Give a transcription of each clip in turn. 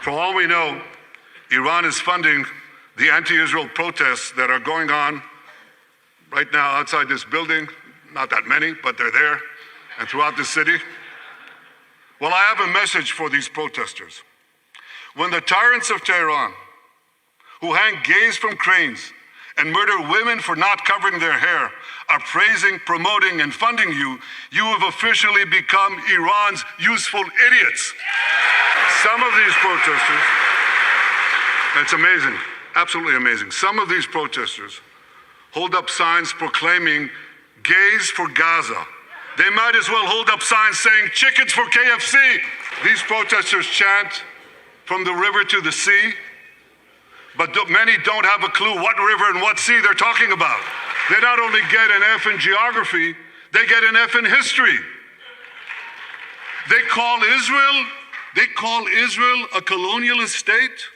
For all we know, Iran is funding the anti-Israel protests that are going on right now outside this building. Not that many, but they're there, and throughout the city. Well, I have a message for these protesters. When the tyrants of Tehran, who hang gays from cranes and murder women for not covering their hair, are praising, promoting, and funding you, you have officially become Iran's useful idiots. Some of these protesters, it's amazing, absolutely amazing. Some of these protesters hold up signs proclaiming gays for Gaza. They might as well hold up signs saying chickens for KFC. These protesters chant from the river to the sea, but many don't have a clue what river and what sea they're talking about. They not only get an F in geography, they get an F in history. They call Israel a colonialist state.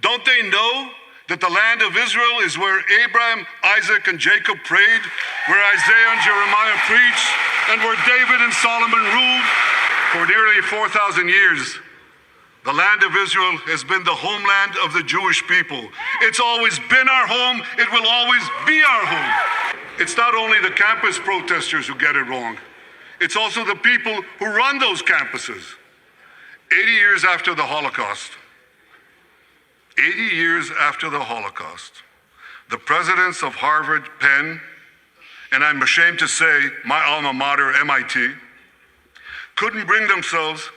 Don't they know that the land of Israel is where Abraham, Isaac, and Jacob prayed, where Isaiah and Jeremiah preached, and where David and Solomon ruled? For nearly 4,000 years, the land of Israel has been the homeland of the Jewish people. It's always been our home. It will always be our home. It's not only the campus protesters who get it wrong. It's also the people who run those campuses. 80 years after the Holocaust, the presidents of Harvard, Penn, and I'm ashamed to say my alma mater, MIT, couldn't bring themselves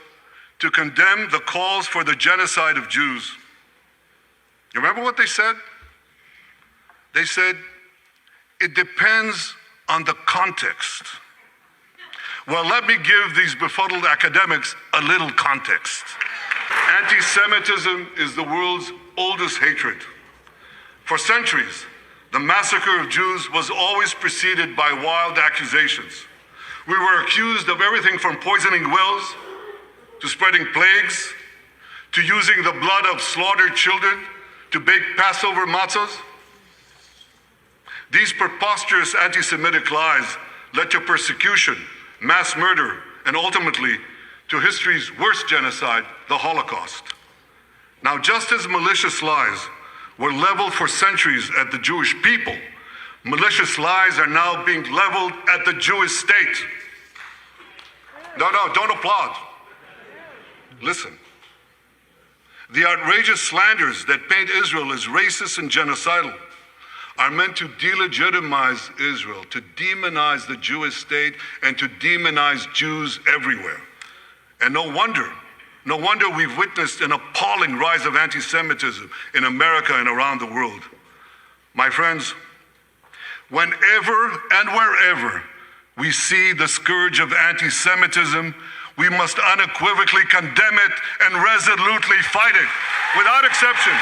to condemn the calls for the genocide of Jews. You remember what they said? They said, it depends on the context. Well, let me give these befuddled academics a little context. Anti-Semitism is the world's oldest hatred. For centuries, the massacre of Jews was always preceded by wild accusations. We were accused of everything from poisoning wells, to spreading plagues, to using the blood of slaughtered children to bake Passover matzahs. These preposterous anti-Semitic lies led to persecution, mass murder, and ultimately to history's worst genocide, the Holocaust. Now, just as malicious lies were leveled for centuries at the Jewish people, malicious lies are now being leveled at the Jewish state. No, don't applaud. Listen. The outrageous slanders that paint Israel as racist and genocidal are meant to delegitimize Israel, to demonize the Jewish state, and to demonize Jews everywhere. And no wonder we've witnessed an appalling rise of anti-Semitism in America and around the world. My friends, whenever and wherever we see the scourge of anti-Semitism, we must unequivocally condemn it and resolutely fight it, without exception.